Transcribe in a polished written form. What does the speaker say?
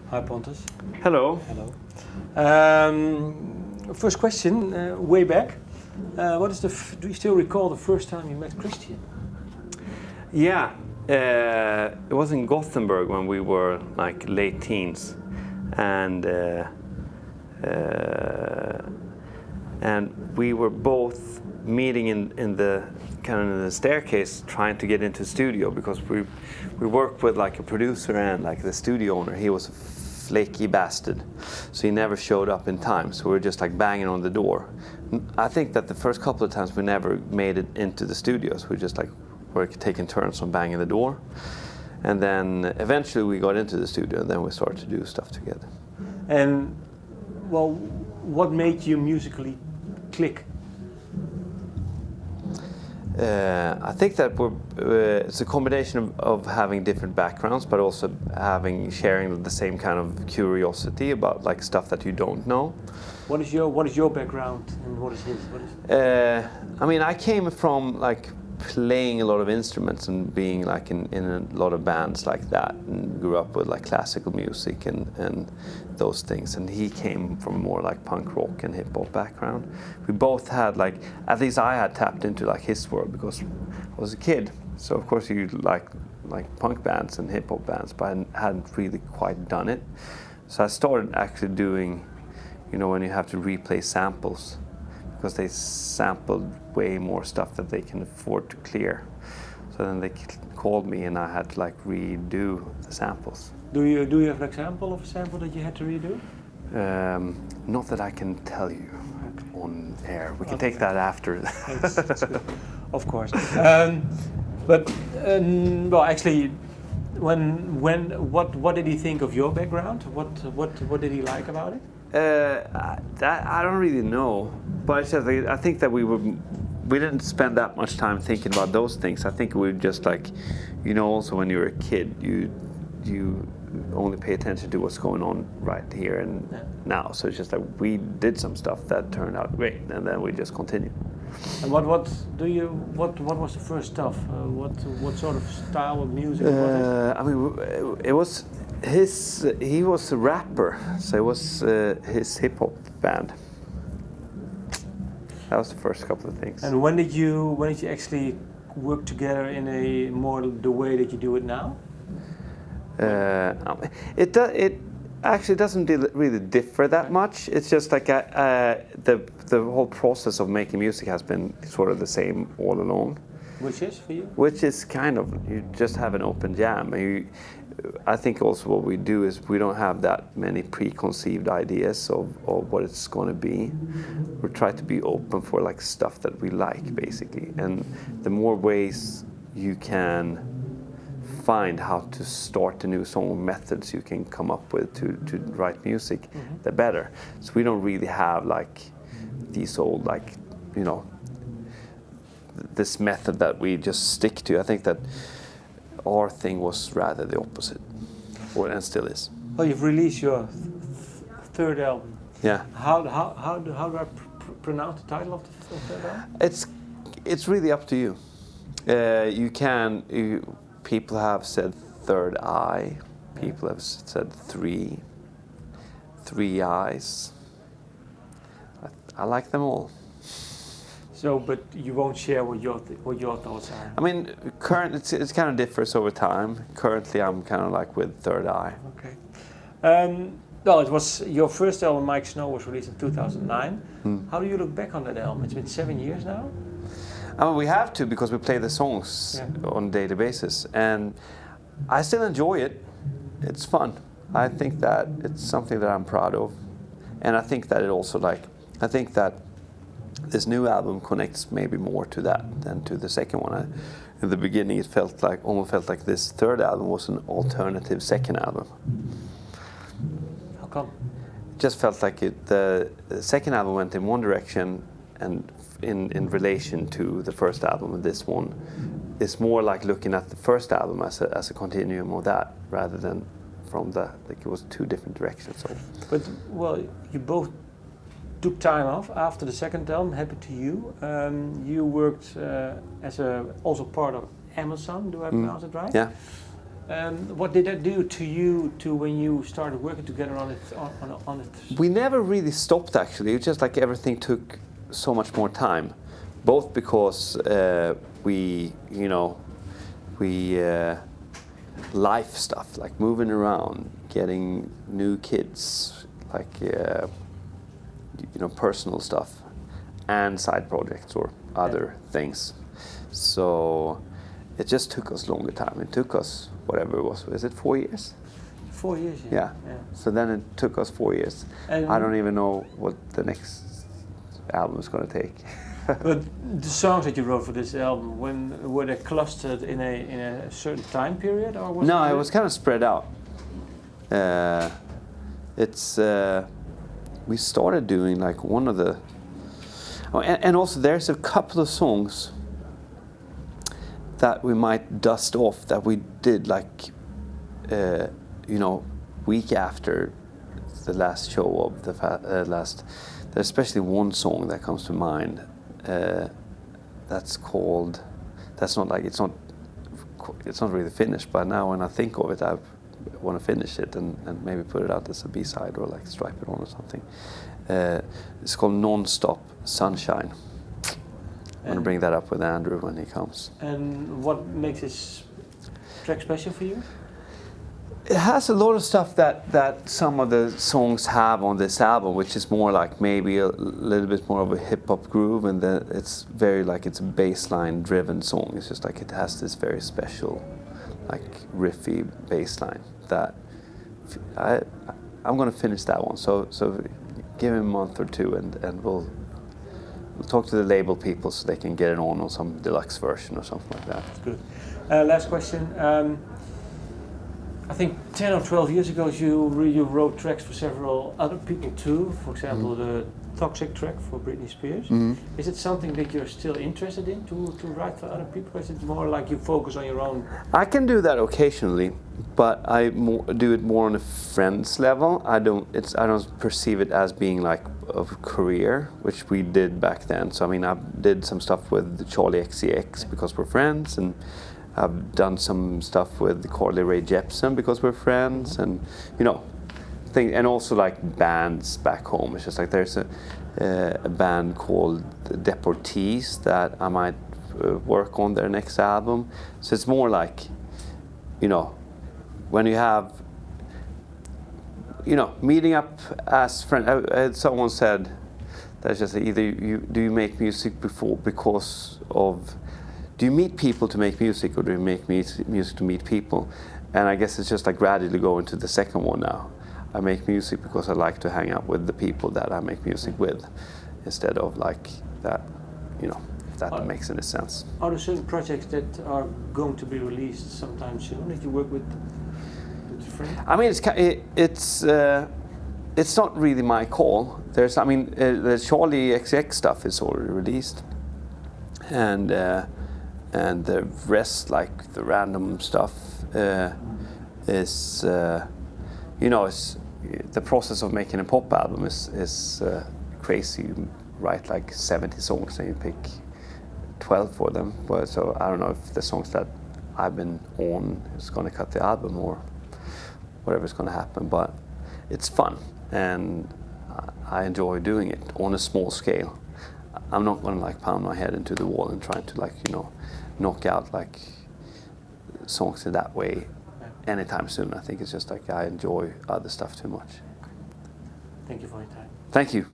Hi Pontus. Hello. Hello. First question, way back. Do you still recall the first time you met Christian? Yeah, it was in Gothenburg when we were like late teens, and we were both meeting in the kind of in the staircase, trying to get into the studio because we worked with like a producer and like the studio owner. He was a flaky bastard, so he never showed up in time. So we were just like banging on the door. I think that the first couple of times we never made it into the studios. We just like were taking turns on banging the door, and then eventually we got into the studio, and then we started to do stuff together. And well, what made you musically click? I think that it's a combination of having different backgrounds, but also sharing the same kind of curiosity about like stuff that you don't know. What is your background and what is his? I mean, I came from like playing a lot of instruments and being like in a lot of bands like that, and grew up with like classical music and those things. And he came from more like punk rock and hip hop background. We both had like, at least I had tapped into like his world because I was a kid. So of course you like punk bands and hip hop bands, but I hadn't really quite done it. So I started actually doing, you know, when you have to replay samples, because they sampled way more stuff that they can afford to clear. So then they called me and I had to like redo the samples. Do you have an example of a sample that you had to redo? Not that I can tell you on air. We can take that after. That's good. Of course. Well, actually, what did he think of your background? What did he like about it? That I don't really know, but I think that we didn't spend that much time thinking about those things. I think we just like, you know, also when you're a kid, you only pay attention to what's going on right here and now. So it's just like we did some stuff that turned out great, and then we just continued. And what was the first stuff? What sort of style of music was it? I mean, it was he was a rapper, so it was his hip hop band. That was the first couple of things. And when did you actually work together in a more the way that you do it now? It actually doesn't really differ that much. It's just like the whole process of making music has been sort of the same all along. Which is for you? Which is kind of, you just have an open jam. I think also what we do is we don't have that many preconceived ideas of what it's going to be. We try to be open for like stuff that we like, basically. And the more ways you can find how to start a new song, methods you can come up with to write music, the better. So we don't really have like these old, like, you know, this method that we just stick to. I think that our thing was rather the opposite, and still is. Well, you've released your third album. Yeah. How do I pronounce the title of the third album? It's really up to you. People have said third eye. People have said three eyes. I like them all. So, but you won't share what your thoughts are. I mean, it kind of differs over time. Currently, I'm kind of like with third eye. Okay. Well, it was your first album, Miike Snow, was released in 2009. How do you look back on that album? It's been 7 years now. I mean, we have to, because we play the songs on a daily basis, and I still enjoy it. It's fun. I think that it's something that I'm proud of, and I think that it also I think that this new album connects maybe more to that than to the second one. In the beginning, it almost felt like this third album was an alternative second album. How come? It just felt like the second album went in one direction, and in relation to the first album, and this one is more like looking at the first album as a continuum of that, rather than from it was two different directions. So. But well, you both took time off after the second album, Happy to You. You worked as also part of Amazon, do I pronounce it right? Yeah. What did that do to you when you started working together on it? On it? We never really stopped actually. It's just like everything took so much more time, both because we life stuff like moving around, getting new kids, like personal stuff, and side projects or other things. So it just took us longer time. It took us whatever it was. Is it 4 years? 4 years. Yeah. So then it took us 4 years. And I don't even know what the next album is going to take. But the songs that you wrote for this album, were they clustered in a certain time period, or was it was kind of spread out. We started doing like one of the, and also there's a couple of songs that we might dust off that we did like, week after the last show of the last. There's especially one song that comes to mind. That's called. It's not really finished, but now when I think of it, I want to finish it and maybe put it out as a B-side or like stripe it on or something. It's called Non-Stop Sunshine. I'm going to bring that up with Andrew when he comes. And what makes this track special for you? It has a lot of stuff that some of the songs have on this album, which is more like maybe a little bit more of a hip-hop groove, and then it's very like it's a bassline driven song. It's just like it has this very special like riffy bassline that I'm going to finish that one. So give him a month or two and we'll talk to the label people so they can get it on some deluxe version or something like that. That's good. Last question. I think 10 or 12 years ago you wrote tracks for several other people too. For example, the Toxic track for Britney Spears. Is it something that you're still interested in to write for other people? Or is it more like you focus on your own? I can do that occasionally, but I do it more on a friend's level. I don't perceive it as being like a career, which we did back then. So I mean, I did some stuff with Charlie XCX because we're friends, and I've done some stuff with Carly Rae Jepsen because we're friends, and and also like bands back home. It's just like there's a band called the Deportees that I might work on their next album. So it's more like, when you have, meeting up as friends. Someone said that's just either do you make music do you meet people to make music, or do you make music to meet people? And I guess it's just like gradually going to the second one now. I make music because I like to hang out with the people that I make music with, instead of like that, if that makes any sense. Are there certain projects that are going to be released sometime soon that you work with friends? I mean, it's not really my call. The Charlie XCX stuff is already released, and the rest, like the random stuff, is it's the process of making a pop album is crazy. You write like 70 songs and you pick 12 for them. So I don't know if the songs that I've been on is going to cut the album or whatever's going to happen, but it's fun and I enjoy doing it on a small scale. I'm not going to like pound my head into the wall and trying to knock out like songs in that way anytime soon. I think it's just like I enjoy other stuff too much. Thank you for your time. Thank you.